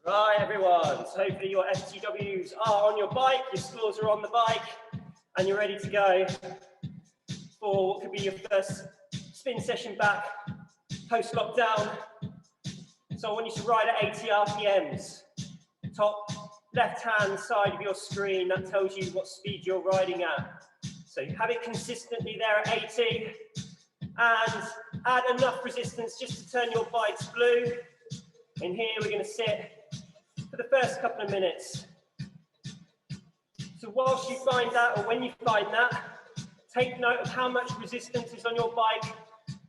Right, everyone. So hopefully your FTWs are on your bike, your scores are on the bike, and you're ready to go for what could be your first spin session back post-lockdown. So I want you to ride at 80 RPMs. Top left-hand side of your screen, that tells you what speed you're riding at. So you have it consistently there at 80, and add enough resistance just to turn your bikes blue. In here, we're going to sit for the first couple of minutes. So whilst you find that, or when you find that, take note of how much resistance is on your bike,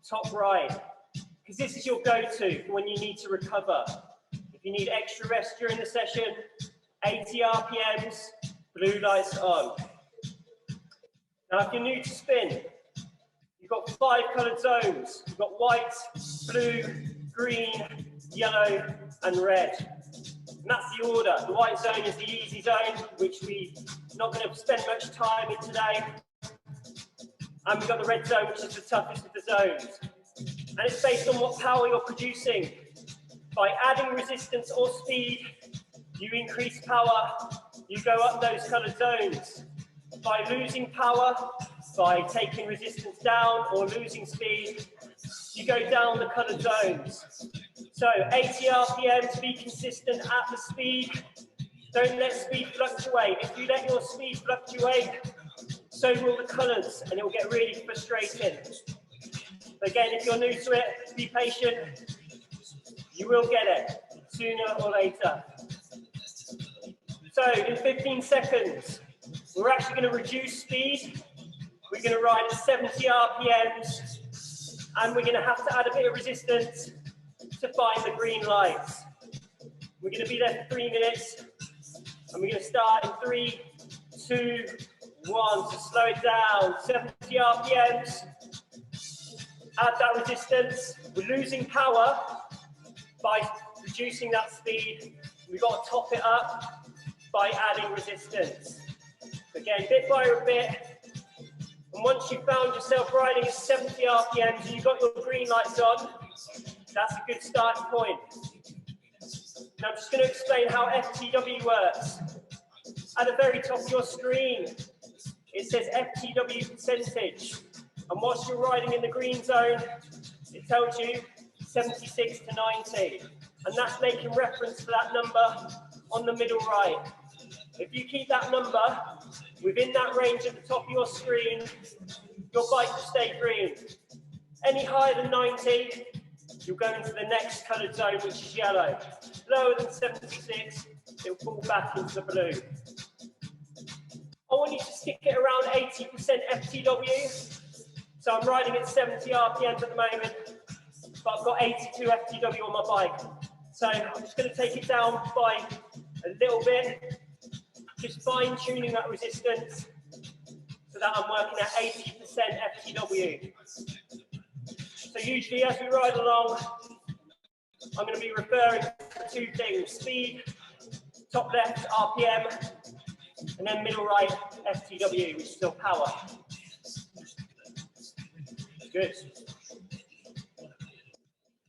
top right, because this is your go-to when you need to recover. If you need extra rest during the session, 80 RPMs, blue lights on. Now, if you're new to spin, you've got 5 coloured zones. You've got white, blue, green, yellow, and red. And that's the order. The white zone is the easy zone, which we're not going to spend much time in today. And we've got the red zone, which is the toughest of the zones. And it's based on what power you're producing. By adding resistance or speed, you increase power, you go up those coloured zones. By losing power, by taking resistance down or losing speed, you go down the coloured zones. So 80 RPM to be consistent at the speed. Don't let speed fluctuate. If you let your speed fluctuate, so will the colours, and it will get really frustrating. Again, if you're new to it, be patient. You will get it sooner or later. So in 15 seconds, we're actually going to reduce speed. We're going to ride at 70 RPMs, and we're going to have to add a bit of resistance to find the green lights. We're going to be there for 3 minutes, and we're going to start in 3, 2, 1. So slow it down, 70 RPMs. Add that resistance. We're losing power by reducing that speed. We've got to top it up by adding resistance. Again, bit by bit. And once you've found yourself riding at 70 RPMs and you've got your green lights on, that's a good starting point. Now I'm just going to explain how FTW works. At the very top of your screen, it says FTW percentage. And whilst you're riding in the green zone, it tells you 76 to 90. And that's making reference to that number on the middle right. If you keep that number within that range at the top of your screen, your bike will stay green. Any higher than 90, you'll go into the next coloured zone, which is yellow. Lower than 76, it'll fall back into the blue. I want you to stick it around 80% FTW. So I'm riding at 70 RPMs at the moment, but I've got 82 FTW on my bike. So I'm just going to take it down by a little bit, just fine tuning that resistance so that I'm working at 80% FTW. So usually as we ride along, I'm going to be referring to 2 things: speed, top left RPM, and then middle right FTW, which is still power. Good.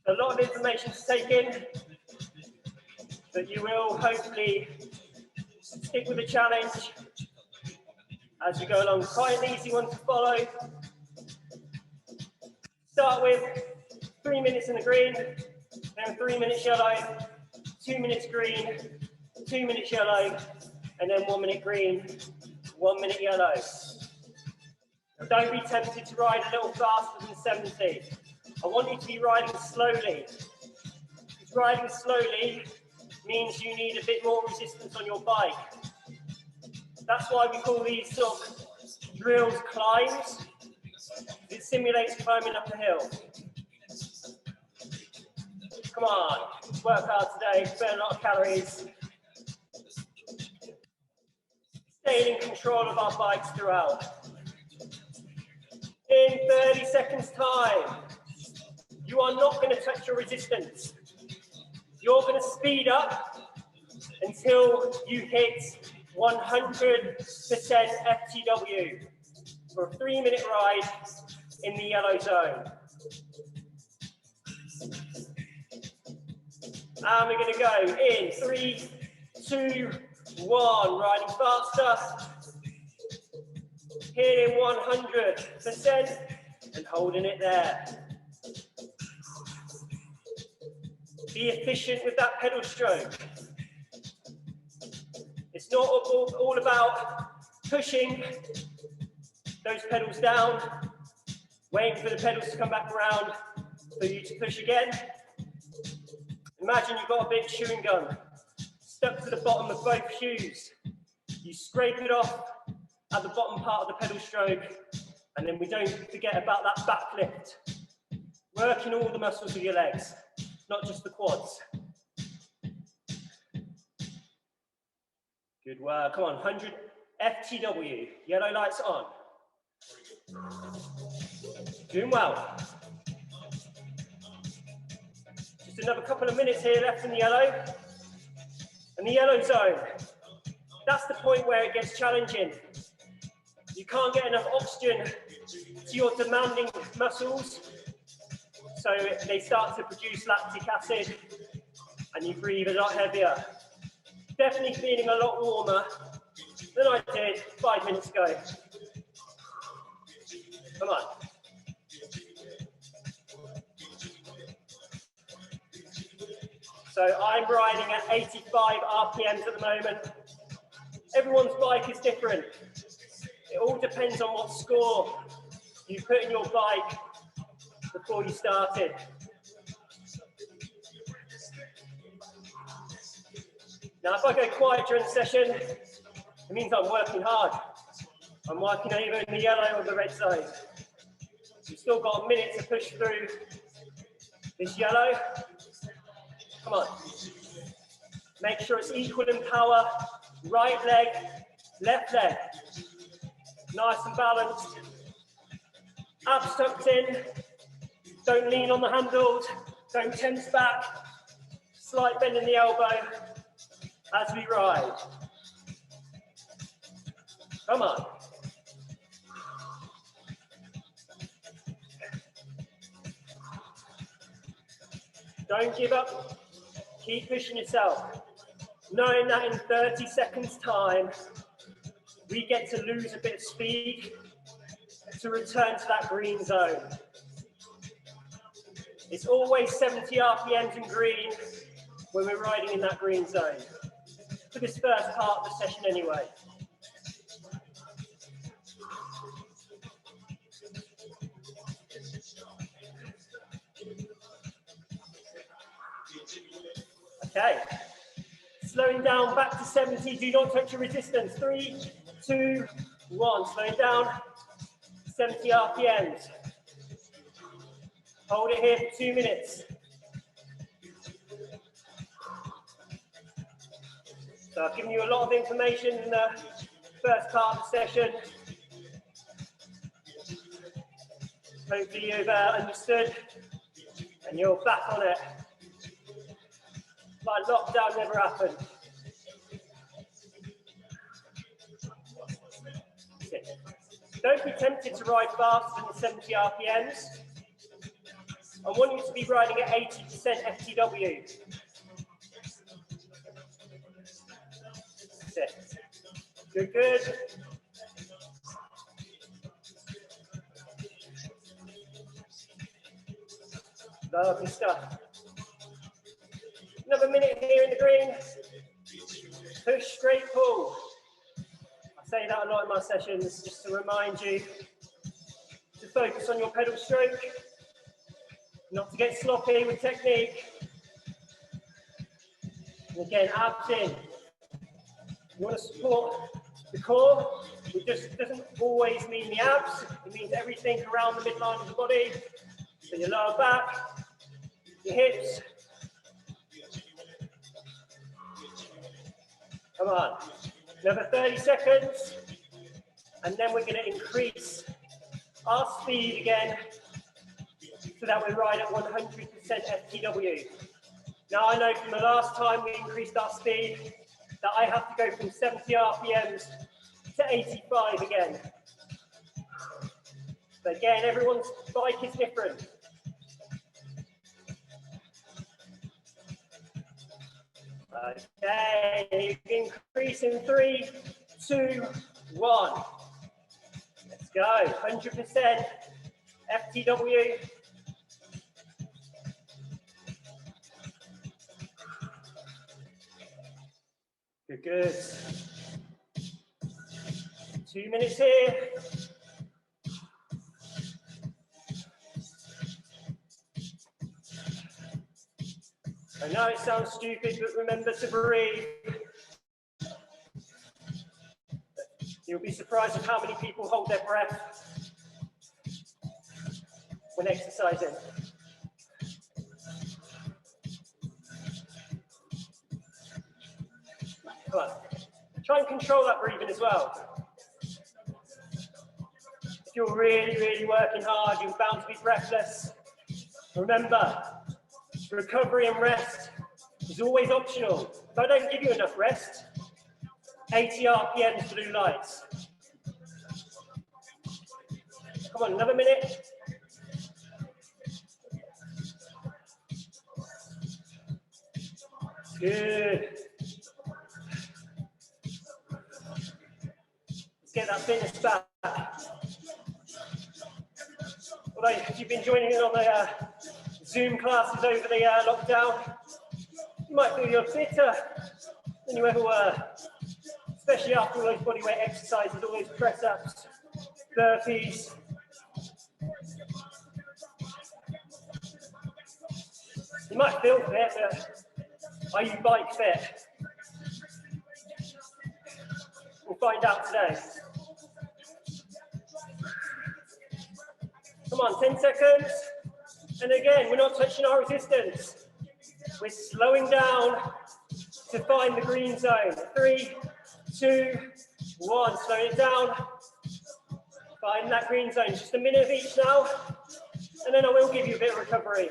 A lot of information to take in, but you will hopefully stick with the challenge as we go along. Quite an easy one to follow. Start with 3 minutes in the green, then 3 minutes yellow, 2 minutes green, 2 minutes yellow, and then 1 minute green, 1 minute yellow. Don't be tempted to ride a little faster than 70. I want you to be riding slowly. Because riding slowly means you need a bit more resistance on your bike. That's why we call these sort of drills climbs. It simulates climbing up a hill. Come on, work hard today, burn a lot of calories. Staying in control of our bikes throughout. In 30 seconds time, you are not going to touch your resistance. You're going to speed up until you hit 100% FTW for a 3 minute ride in the yellow zone. And we're going to go in 3, 2, 1. Riding faster. Hitting 100% and holding it there. Be efficient with that pedal stroke. It's not all about pushing those pedals down, waiting for the pedals to come back around for you to push again. Imagine you've got a big chewing gum stuck to the bottom of both shoes. You scrape it off at the bottom part of the pedal stroke, and then we don't forget about that back lift. Working all the muscles of your legs, not just the quads. Good work, come on, 100 FTW, yellow lights on. Doing well. Just another couple of minutes here left in the yellow. And the yellow zone, that's the point where it gets challenging. You can't get enough oxygen to your demanding muscles, so they start to produce lactic acid and you breathe a lot heavier. Definitely feeling a lot warmer than I did 5 minutes ago. Come on. So I'm riding at 85 RPMs at the moment. Everyone's bike is different. It all depends on what score you put in your bike before you started. Now, if I go quiet during the session, it means I'm working hard. I'm working either in the yellow or the red zone. We've still got a minute to push through this yellow. Come on. Make sure it's equal in power. Right leg, left leg. Nice and balanced. Abs tucked in. Don't lean on the handles. Don't tense back. Slight bend in the elbow as we ride. Come on. Don't give up. Keep pushing yourself. Knowing that in 30 seconds time, we get to lose a bit of speed to return to that green zone. It's always 70 RPMs in green when we're riding in that green zone. For this first part of the session anyway. Okay. Slowing down back to 70, do not touch your resistance. 3, 2, 1. Slowing down, 70 RPMs. Hold it here for 2 minutes. So I've given you a lot of information in the first part of the session. Hopefully you've understood and you're back on it. Like lockdown never happened. Don't be tempted to ride faster than 70 RPMs. I want you to be riding at 80% FTW. That's it. Good, good. Lovely stuff. Another minute here in the green. Push, straight, pull. I say that a lot in my sessions just to remind you to focus on your pedal stroke, not to get sloppy with technique. And again, abs in. You want to support the core. It just doesn't always mean the abs. It means everything around the midline of the body. So your lower back, your hips. Come on, another 30 seconds, and then we're going to increase our speed again so that we ride at 100% FTW. Now I know from the last time we increased our speed that I have to go from 70 RPMs to 85 again. But again, everyone's bike is different. Okay, increase in 3, 2, 1. Let's go, 100% FTW. Good, good. 2 minutes here. I know it sounds stupid, but remember to breathe. You'll be surprised at how many people hold their breath when exercising. Come on. Try and control that breathing as well. If you're really, really working hard, you're bound to be breathless. Remember, recovery and rest is always optional. If I don't give you enough rest, 80 RPMs blue lights. Come on, another minute. Good. Let's get that fitness back. Although if you've been joining in on the Zoom classes over the lockdown, you might feel you're fitter than you ever were, especially after all those bodyweight exercises, all those press-ups, burpees. You might feel fit, but are you bike fit? We'll find out today. Come on, 10 seconds. And again, we're not touching our resistance. We're slowing down to find the green zone. 3, 2, 1. Slowing it down. Find that green zone. Just a minute of each now. And then I will give you a bit of recovery.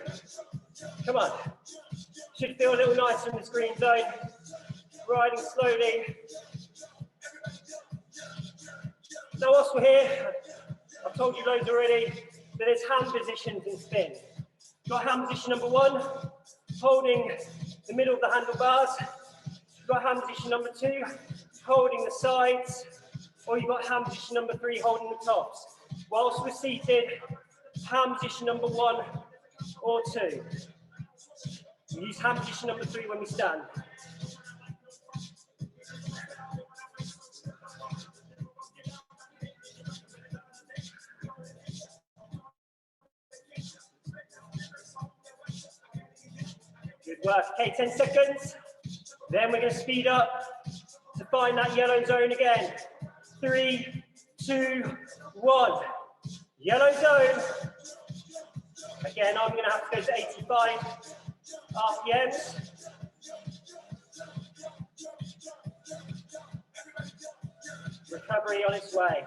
Come on. Should feel a little nicer in this green zone. Riding slowly. Now whilst we're here, I've told you loads already, that there's hand positions in spin. You've got hand position number 1, holding the middle of the handlebars. You've got hand position number 2, holding the sides. Or you've got hand position number 3, holding the tops. Whilst we're seated, hand position number 1 or 2. We use hand position number 3 when we stand. Good work. Okay, 10 seconds. Then we're going to speed up to find that yellow zone again. 3, 2, 1. Yellow zone. Again, I'm going to have to go to 85 RPMs. Recovery on its way.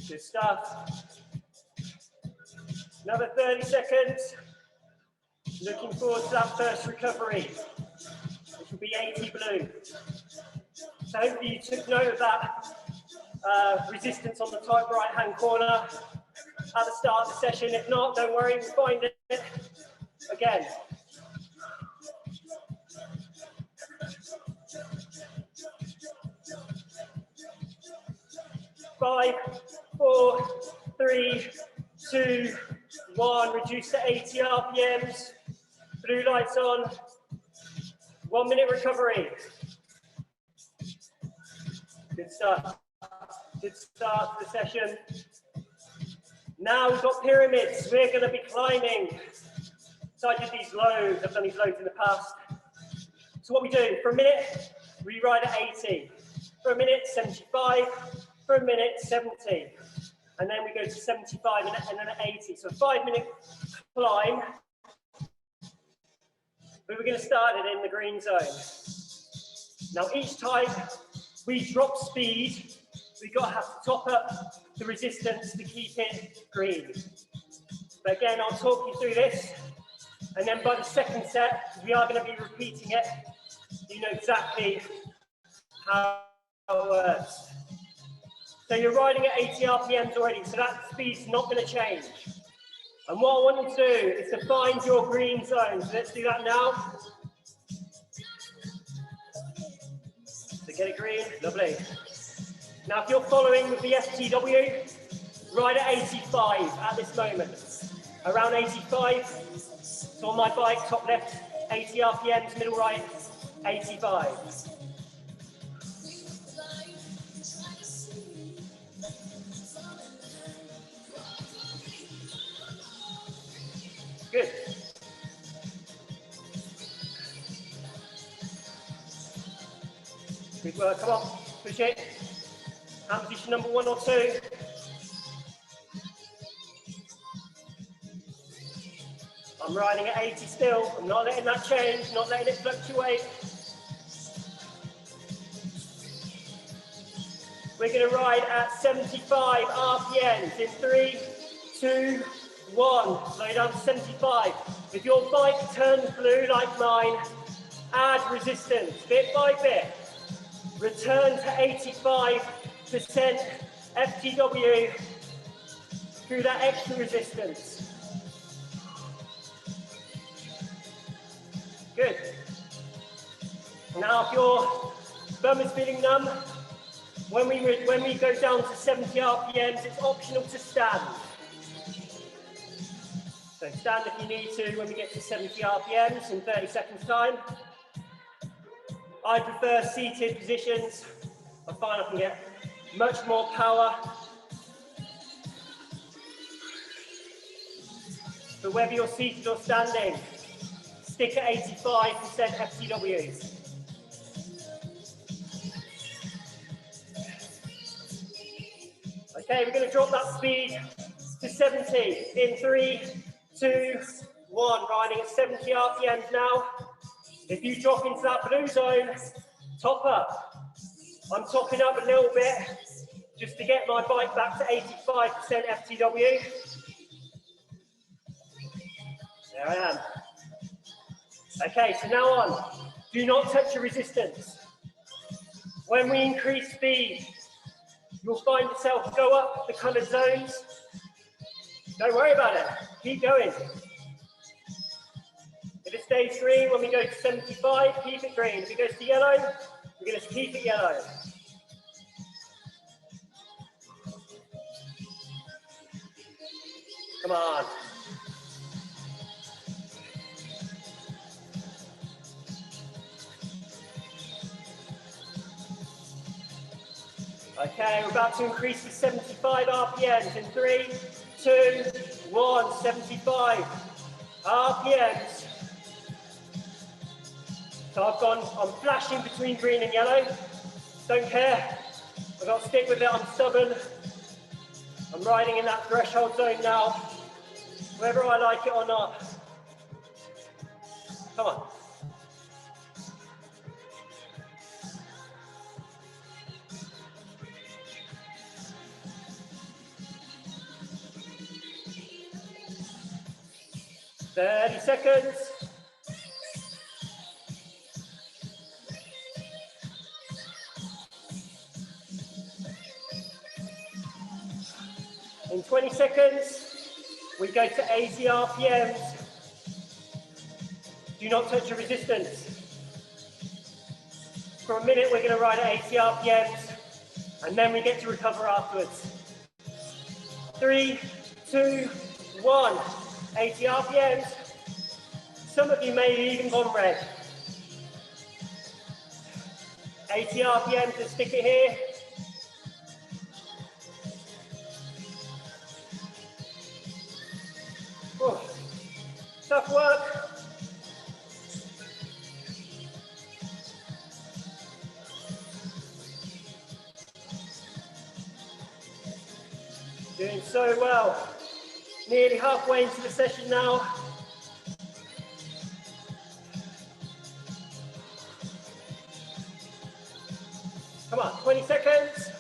Good stuff. Another 30 seconds. Looking forward to that first recovery, which will be 80 blue. So hopefully you took note of that resistance on the top right hand corner at the start of the session. If not, don't worry, we'll find it again. Five, 4, 3, 2, 1. Reduce to 80 RPMs. Blue lights on. 1 minute recovery. Good stuff. Good start to the session. Now we've got pyramids. We're going to be climbing. So I did these loads. I've done these loads in the past. So what we do, for a minute, we ride at 80. For a minute, 75. For a minute, 70. And then we go to 75 and then at 80. So a 5-minute climb. But we're going to start it in the green zone. Now each time we drop speed, we've got to have to top up the resistance to keep it green. But again, I'll talk you through this. And then by the second set, we are going to be repeating it. You know exactly how it works. So you're riding at 80 RPMs already, so that speed's not going to change. And what I want you to do is to find your green zone. So let's do that now. So get it green, lovely. Now if you're following with the FTW, ride at 85 at this moment. Around 85. So on my bike, top left, 80 RPMs, middle right, 85. Good. Good work, come on, push it. Hand position number 1 or 2. I'm riding at 80 still. I'm not letting that change, not letting it fluctuate. We're going to ride at 75 RPMs in 3, 2, 1. Slow down to 75. If your bike turns blue like mine, add resistance bit by bit. Return to 85% FTW through that extra resistance. Good. Now if your thumb is feeling numb, when we go down to 70 RPMs, it's optional to stand. So stand if you need to when we get to 70 RPMs in 30 seconds time. I prefer seated positions. I find I can get much more power. But whether you're seated or standing, stick at 85% FTW. Okay, we're going to drop that speed to 70 in 3, 2, 1. Riding at 70 RPMs now. If you drop into that blue zone, top up. I'm topping up a little bit just to get my bike back to 85% FTW. There I am. Okay, so now on. Do not touch your resistance. When we increase speed, you'll find yourself go up the coloured zones. Don't worry about it. Keep going. If it stays green, when we go to 75, keep it green. If it goes to yellow, we're going to keep it yellow. Come on. Okay, we're about to increase to 75 RPMs in 3, 2, 1, 75 RPMs. So I'm flashing between green and yellow. Don't care. I've got to stick with it, I'm stubborn. I'm riding in that threshold zone now, whether I like it or not. Come on. "30 seconds. In 20 seconds, we go to 80 RPMs. Do not touch your resistance. For a minute, we're going to ride at 80 RPMs, and then we get to recover afterwards. 3, 2, 1. 80 RPMs. Some of you may have even gone red. 80 RPMs, let's stick it here. Oh, tough work. Doing so well. Nearly halfway into the session now. Come on, 20 seconds.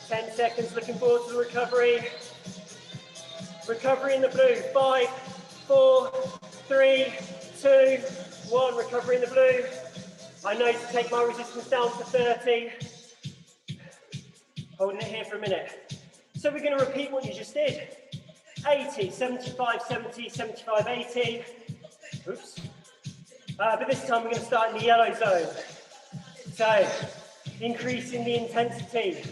Ten seconds, looking forward to the recovery. Recovery in the blue. 5, 4, 3, 2, 1. Recovery in the blue. I know to take my resistance down to 30. Holding it here for a minute. So we're going to repeat what you just did. 80, 75, 70, 75, 80. Oops. But this time we're going to start in the yellow zone. So, increasing the intensity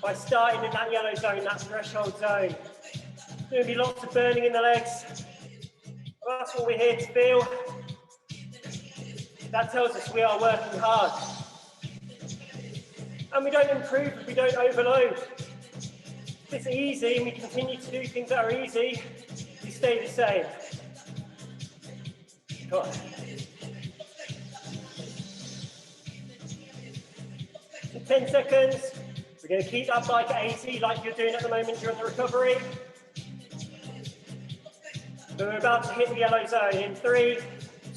by starting in that yellow zone, that threshold zone. There's going to be lots of burning in the legs. Well, that's what we're here to feel. That tells us we are working hard. And we don't improve if we don't overload. If it's easy and we continue to do things that are easy, we stay the same. Come on. So 10 seconds. We're going to keep that bike at 80 like you're doing at the moment during the recovery. So we're about to hit the yellow zone in 3,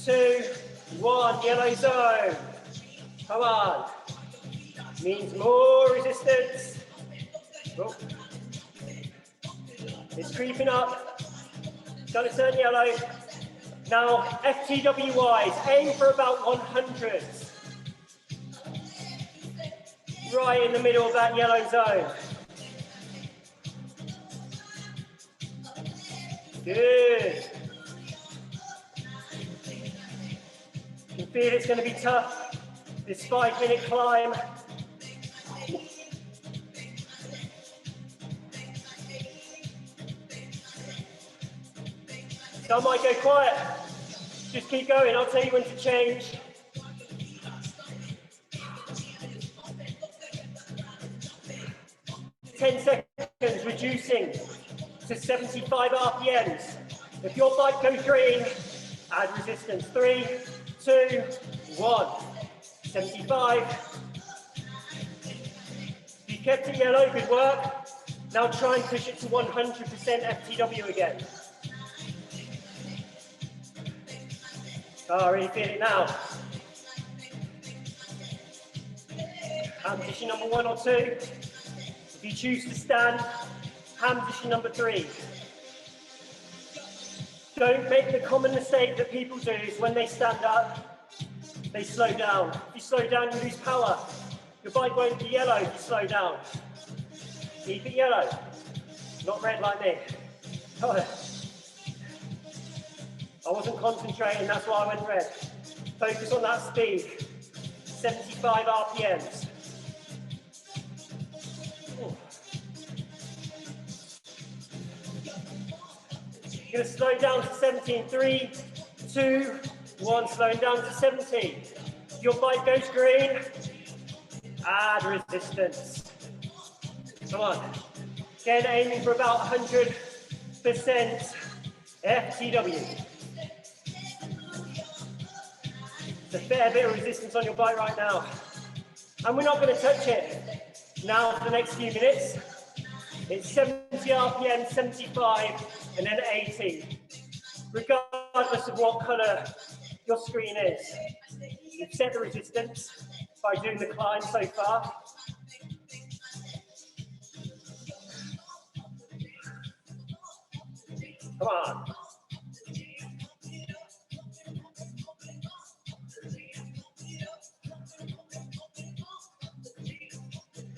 2, 1. Yellow zone. Come on. Means more resistance. Oh. It's creeping up. It's going to turn yellow. Now, FTW wise, aim for about 100. Right in the middle of that yellow zone. Good. You can feel it's going to be tough. This 5-minute climb. Some might go quiet. Just keep going. I'll tell you when to change. Ten seconds, reducing to 75 RPMs. If your bike goes green, add resistance. 3, 2, 1. 75. You kept it yellow, good work. Now try and push it to 100% FTW again. Oh, I really feel it now. Hand position number 1 or 2. If you choose to stand, hand position number 3. Don't make the common mistake that people do is when they stand up, they slow down. If you slow down, you lose power. Your bike won't be yellow if you slow down. Keep it yellow, not red like me. I wasn't concentrating, that's why I went red. Focus on that speed. 75 RPMs. Ooh. You're going to slow down to 70 in 3, 2, 1. Slowing down to 70. Your bike goes green. Add resistance. Come on. Again, aiming for about 100% FTW. A fair bit of resistance on your bike right now. And we're not going to touch it now for the next few minutes. It's 70 RPM, 75, and then 80. Regardless of what colour your screen is. You've set the resistance by doing the climb so far. Come on.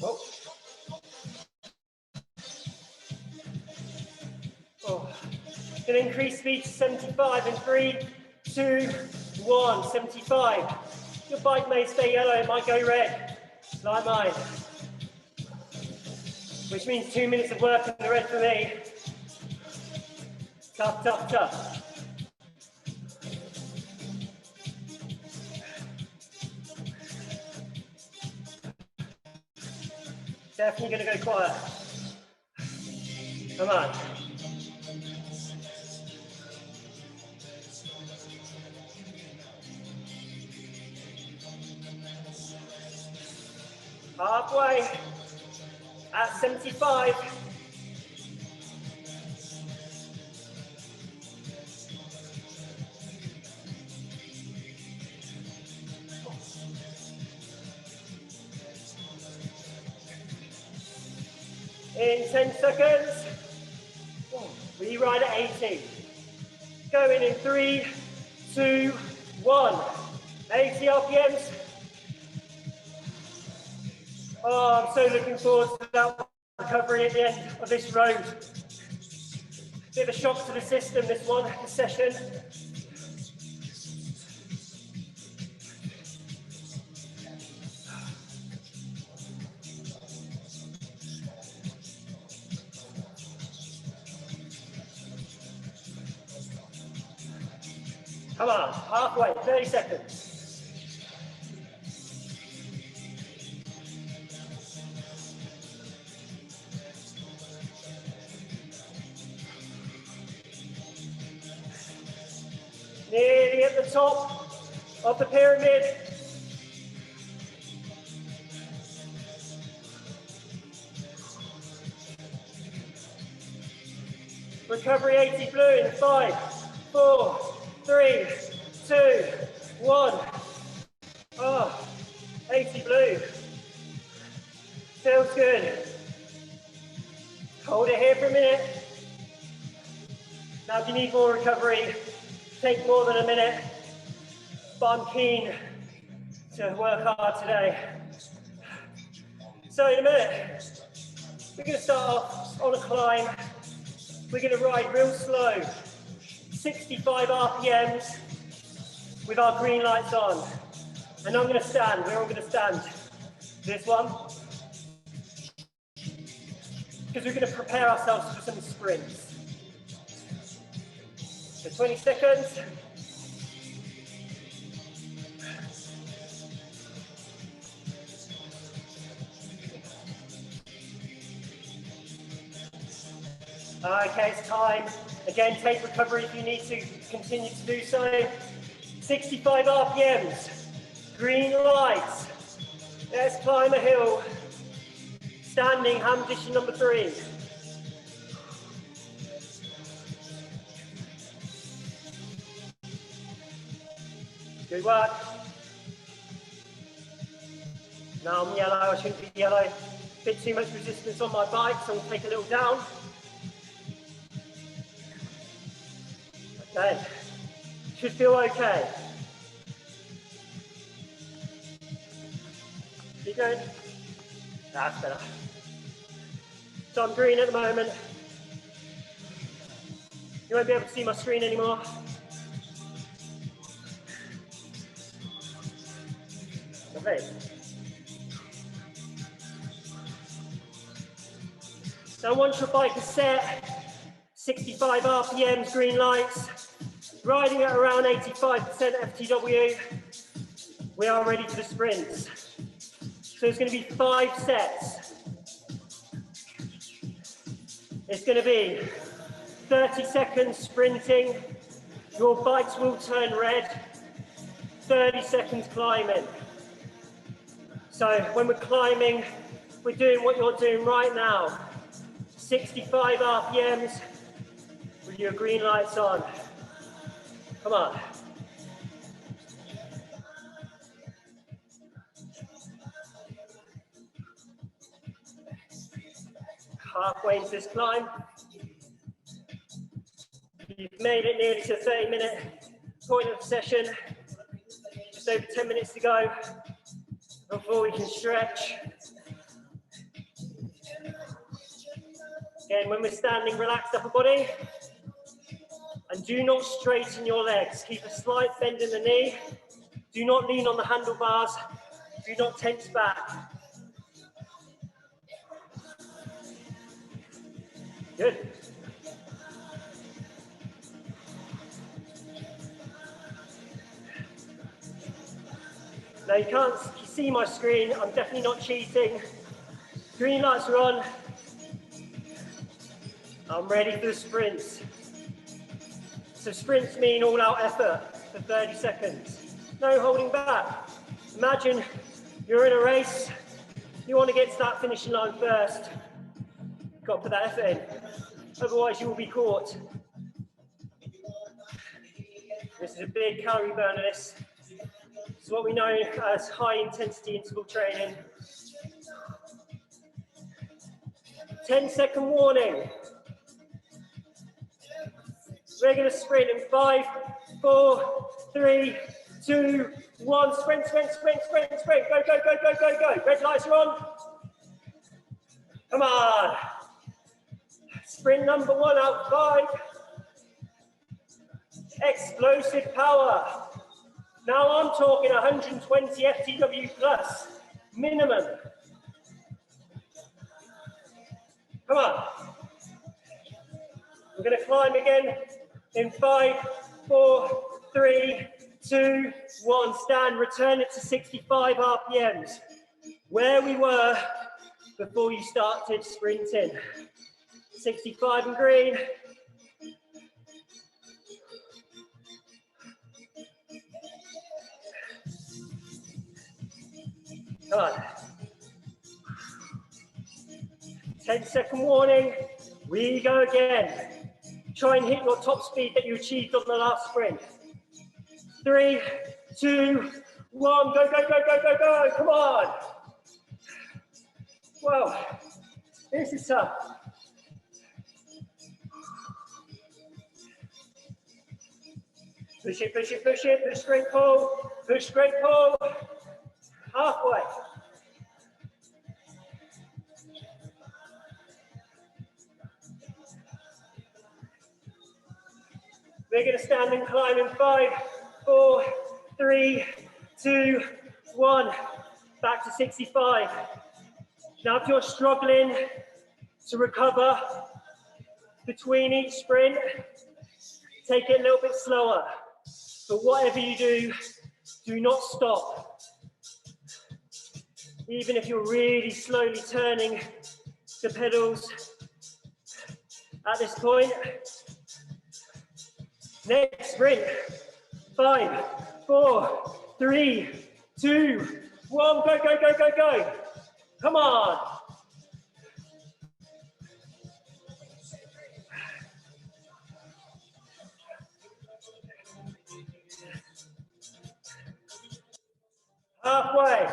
Oh. Oh. Going to increase speed to 75 in 3, 2, 1. 75. Your bike may stay yellow, it might go red, like mine. Which means 2 minutes of work in the red for me. Tough, tough, tough. Definitely going to go quiet. Come on. Halfway at 75. In 10 seconds. We ride at 80. Going in 3, 2, 1. 80 RPMs. Oh, I'm so looking forward to that recovery at the end of this road. Bit of a shock to the system, this session. Come on, halfway, 30 seconds. Nearly at the top of the pyramid. Recovery 80 blue in 5, 4, 3, 2, 1. Oh, 80 blue. Feels good. Hold it here for a minute. Now if you need more recovery, take more than a minute, but I'm keen to work hard today. So in a minute, we're going to start off on a climb. We're going to ride real slow, 65 RPMs with our green lights on. And I'm going to stand, we're all going to stand. This one. Because we're going to prepare ourselves for some sprints. So 20 seconds. Okay, it's time. Again, take recovery if you need to continue to do so. 65 RPMs, green lights. Let's climb a hill. Standing, hand position number 3. Good work. Now I'm yellow, I shouldn't be yellow. Bit too much resistance on my bike, so I'll take a little down. Okay, should feel okay. Keep going. That's better. So I'm green at the moment. You won't be able to see my screen anymore. Lovely. So once your bike is set, 65 RPMs, green lights, riding at around 85% FTW, we are ready for the sprints. So it's going to be 5 sets. It's going to be 30 seconds sprinting. Your bikes will turn red. 30 seconds climbing. So when we're climbing, we're doing what you're doing right now. 65 RPMs with your green lights on. Come on. Halfway into this climb. You've made it nearly to the 30-minute point of the session. Just over 10 minutes to go before we can stretch. Again, when we're standing, relax upper body. And do not straighten your legs. Keep a slight bend in the knee. Do not lean on the handlebars. Do not tense back. Good. Now you can't see my screen. I'm definitely not cheating. Green lights are on. I'm ready for the sprints. So sprints mean all-out effort for 30 seconds. No holding back. Imagine you're in a race. You want to get to that finishing line first. You've got to put that effort in. Otherwise, you will be caught. This is a big calorie burner. This is what we know as high-intensity interval training. 10-second warning. We're going to sprint in 5, 4, 3, 2, 1. Sprint, sprint, sprint, sprint, sprint. Go, go, go, go, go, go. Red lights are on. Come on. Sprint number 1 out 5. Explosive power. Now I'm talking 120 FTW plus minimum. Come on. We're going to climb again in 5, 4, 3, 2, 1. Stand, return it to 65 RPMs. Where we were before you started sprinting. 65 and green. Come on. 10-second warning. We go again. Try and hit your top speed that you achieved on the last sprint. 3, 2, 1. Go, go, go, go, go, go. Come on. Whoa. This is tough. Push it, push it, push it. Push straight pull. Push straight pull. Halfway. We're going to stand and climb in 5, 4, 3, 2, 1. Back to 65. Now if you're struggling to recover between each sprint, take it a little bit slower. But whatever you do, do not stop. Even if you're really slowly turning the pedals at this point. Next sprint. 5, 4, 3, 2, 1. Go, go, go, go, go. Come on. Halfway.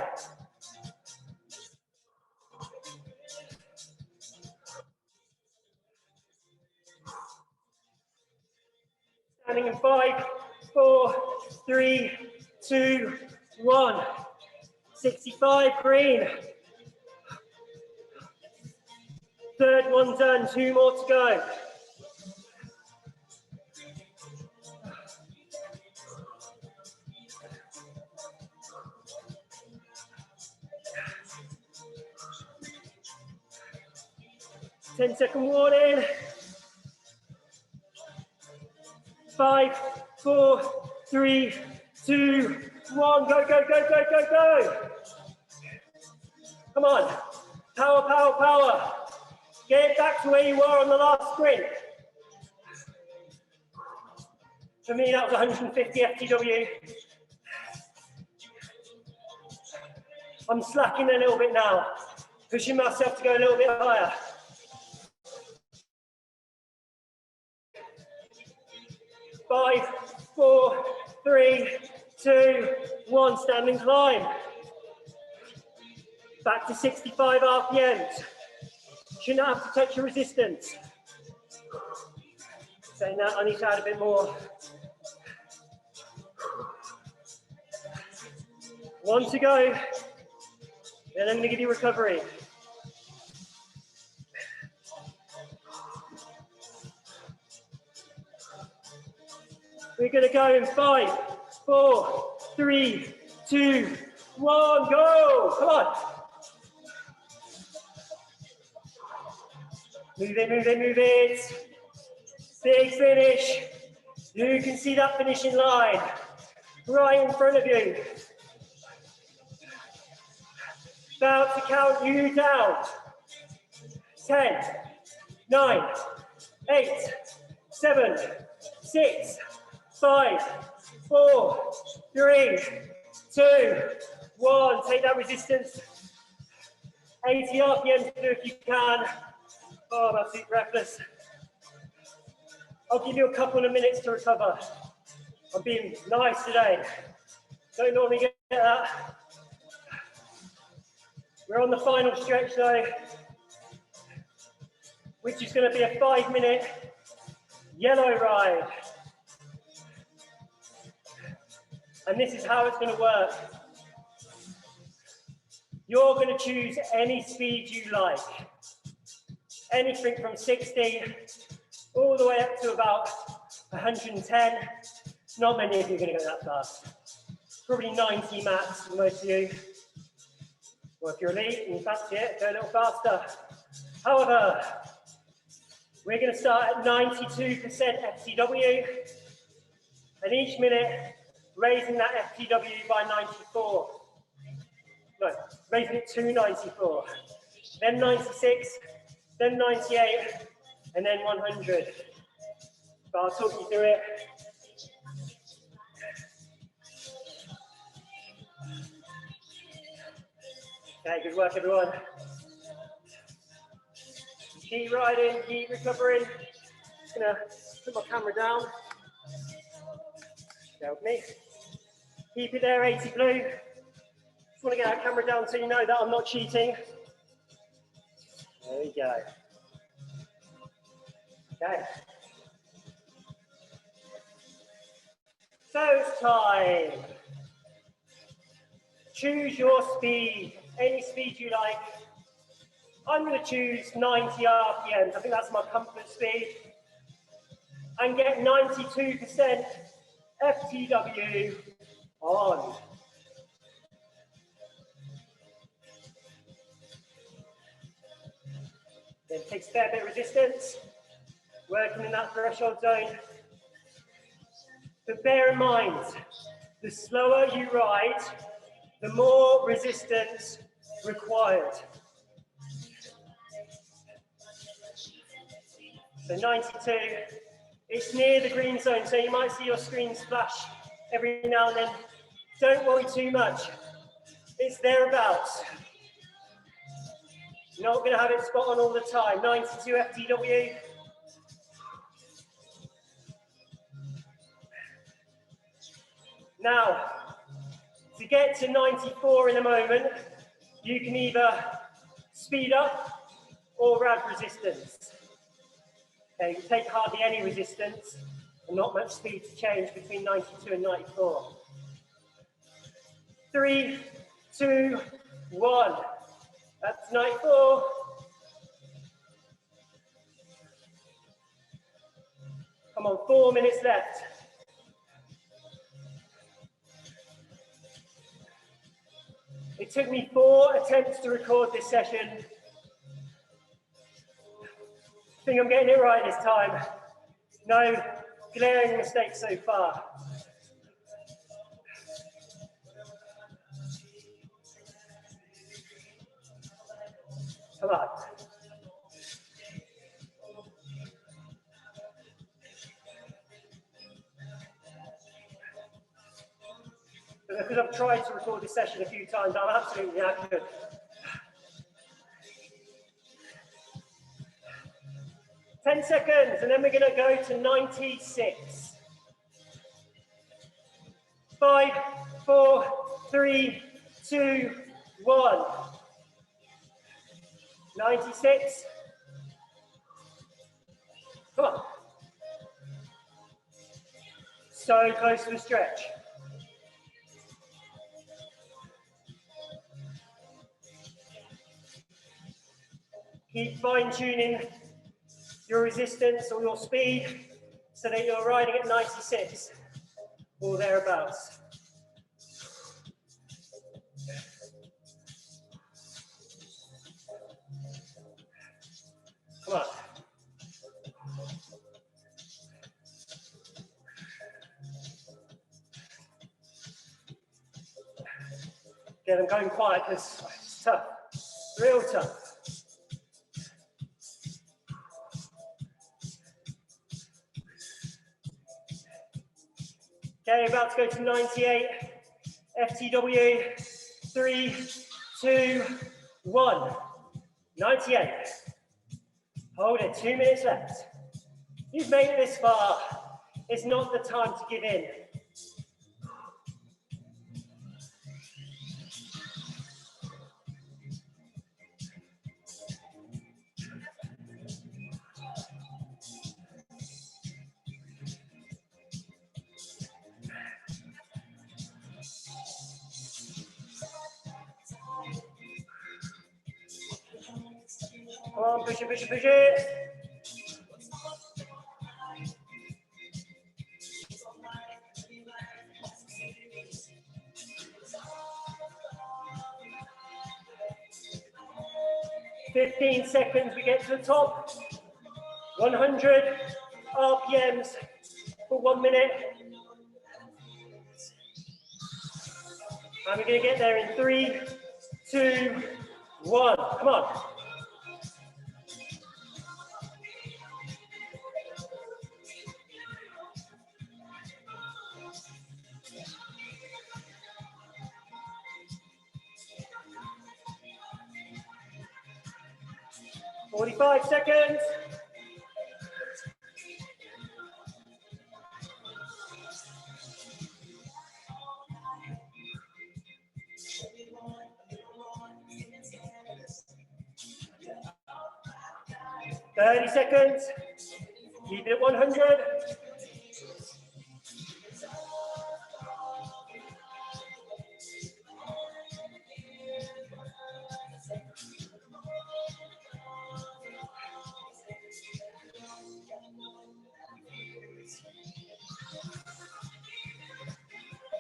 Standing in 5, 4, 3, 2, 1. 65 green. Third one done, 2 more to go. Ten-second warning. 5, 4, 3, 2, 1. Go, go, go, go, go, go. Come on. Power, power, power. Get back to where you were on the last sprint. For me, that was 150 FTW. I'm slacking a little bit now, pushing myself to go a little bit higher. Five, 4, 3, 2, 1. Stand and climb. Back to 65 RPMs. Shouldn't have to touch your resistance. Saying that, I need to add a bit more. 1 to go. Then I'm going to give you recovery. We're going to go in 5, 4, 3, 2, 1. Go! Come on. Move it, move it, move it. Big finish. You can see that finishing line right in front of you. About to count you down. 10, 9, 8, 7, 6, 5, 4, 3, 2, 1. Take that resistance. 80 RPM to do if you can. Oh, I'm absolutely breathless. I'll give you a couple of minutes to recover. I'm being nice today. Don't normally get that. We're on the final stretch though, which is going to be a 5-minute yellow ride. And this is how it's going to work. You're going to choose any speed you like. Anything from 60 all the way up to about 110. Not many of you are going to go that fast. Probably 90 max for most of you. Or if you're elite and you fancy it, go a little faster. However, we're going to start at 92% FTW. And each minute, raising that FTW by 94. No, raising it to 94. Then 96, then 98, and then 100. But I'll talk you through it. Okay, good work, everyone. Keep riding, keep recovering. Just gonna put my camera down. Bear with me. Keep it there, 80 blue. Just want to get that camera down so you know that I'm not cheating. There we go. Okay. So it's time. Choose your speed, any speed you like. I'm going to choose 90 RPMs. I think that's my comfort speed. And get 92% FTW on. Then takes a fair bit of resistance, working in that threshold zone. But bear in mind, the slower you ride, the more resistance required. So 92, it's near the green zone, so you might see your screen flash every now and then. Don't worry too much, it's thereabouts. You're not going to have it spot on all the time. 92 FTW. Now, to get to 94 in a moment, you can either speed up or add resistance. Okay, you take hardly any resistance and not much speed to change between 92 and 94. 3, 2, 1. That's 94. Come on, 4 minutes left. It took me 4 attempts to record this session. I think I'm getting it right this time. No glaring mistakes so far. Come on. But because I've tried to record this session a few times, I'm absolutely accurate. Ten seconds, and then we're going to go to 96. 5, 4, 3, 2, 1. 96. Come on. So close to the stretch. Keep fine-tuning your resistance or your speed so that you're riding at 96 or thereabouts. Come on. Get them going quiet because it's tough, real tough. Okay, about to go to 98. FTW, 3, 2, 1. 98. Hold it, 2 minutes left. You've made it this far. It's not the time to give in. Come on, push it, push it, push it. "15 seconds, we get to the top. 100 RPMs for 1 minute. And we're going to get there in 3, 2, 1. Come on. "45 seconds. "30 seconds. Keep it at 100.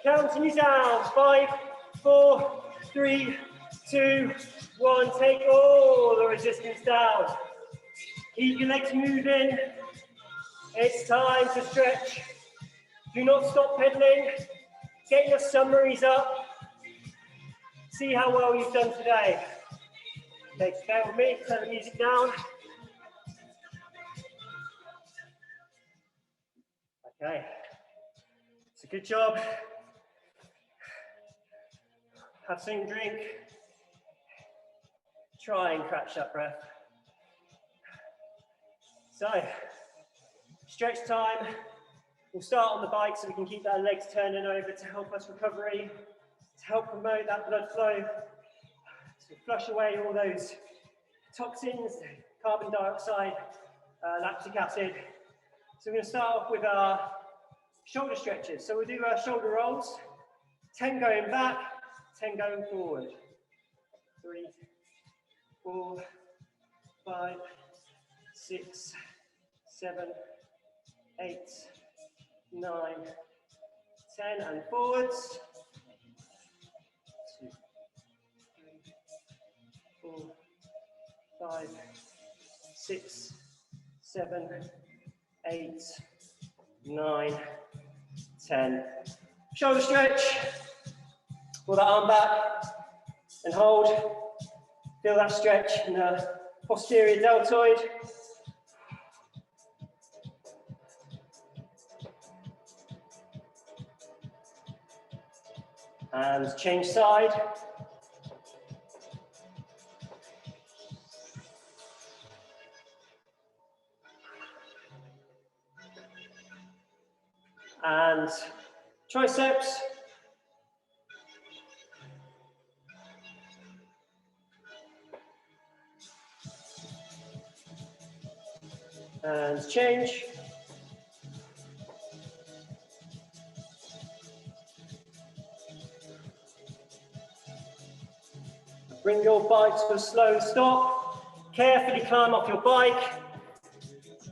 Counting you down. 5, 4, 3, 2, 1. Take all the resistance down. Keep your legs moving. It's time to stretch. Do not stop pedaling. Get your summaries up. See how well you've done today. Okay, stay with me. Turn the music down. Okay. It's a good job. Have some drink. Try and catch that breath. So, stretch time. We'll start on the bike so we can keep our legs turning over to help us recovery, to help promote that blood flow, to flush away all those toxins, carbon dioxide, lactic acid. So we're going to start off with our shoulder stretches. So we'll do our shoulder rolls, 10 going back, 10 going forward. 3, 4, 5, 6, 7, 8, 9, 10, and forwards. 2, 3, 4, 5, 6, 7, 8, 9, 10. Shoulder stretch. Pull that arm back and hold. Feel that stretch in the posterior deltoid. And change side. And triceps. And change. Bring your bike to a slow stop. Carefully climb off your bike.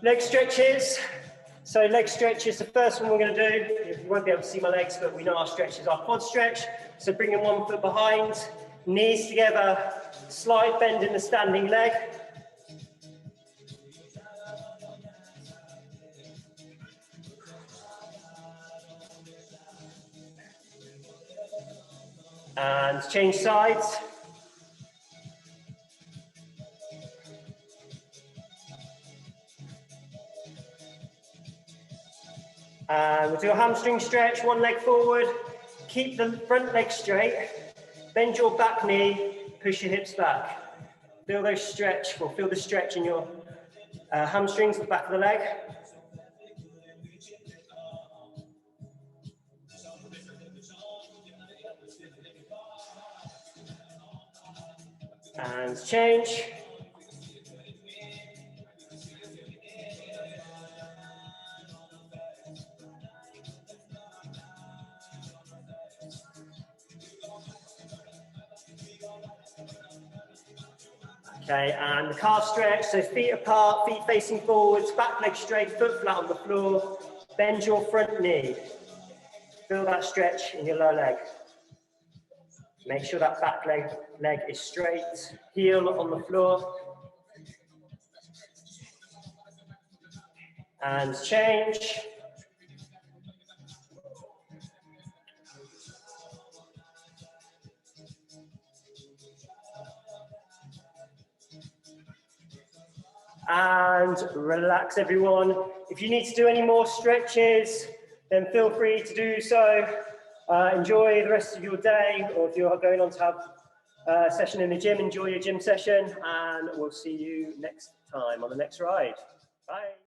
Leg stretches. So leg stretches, the first one we're going to do, you won't be able to see my legs, but we know our stretches are quad stretch. So bringing one foot behind, knees together, slight bend in the standing leg. And change sides. And we'll do a hamstring stretch, one leg forward, keep the front leg straight, bend your back knee, push your hips back. Feel those stretch, or feel the stretch in your hamstrings at the back of the leg. And change. Okay, and the calf stretch, so feet apart, feet facing forwards, back leg straight, foot flat on the floor, bend your front knee. Feel that stretch in your lower leg. Make sure that back leg is straight, heel on the floor. And change. And relax, everyone. If you need to do any more stretches, then feel free to do so. Enjoy the rest of your day, or if you're going on to have a session in the gym, enjoy your gym session, and we'll see you next time on the next ride. Bye.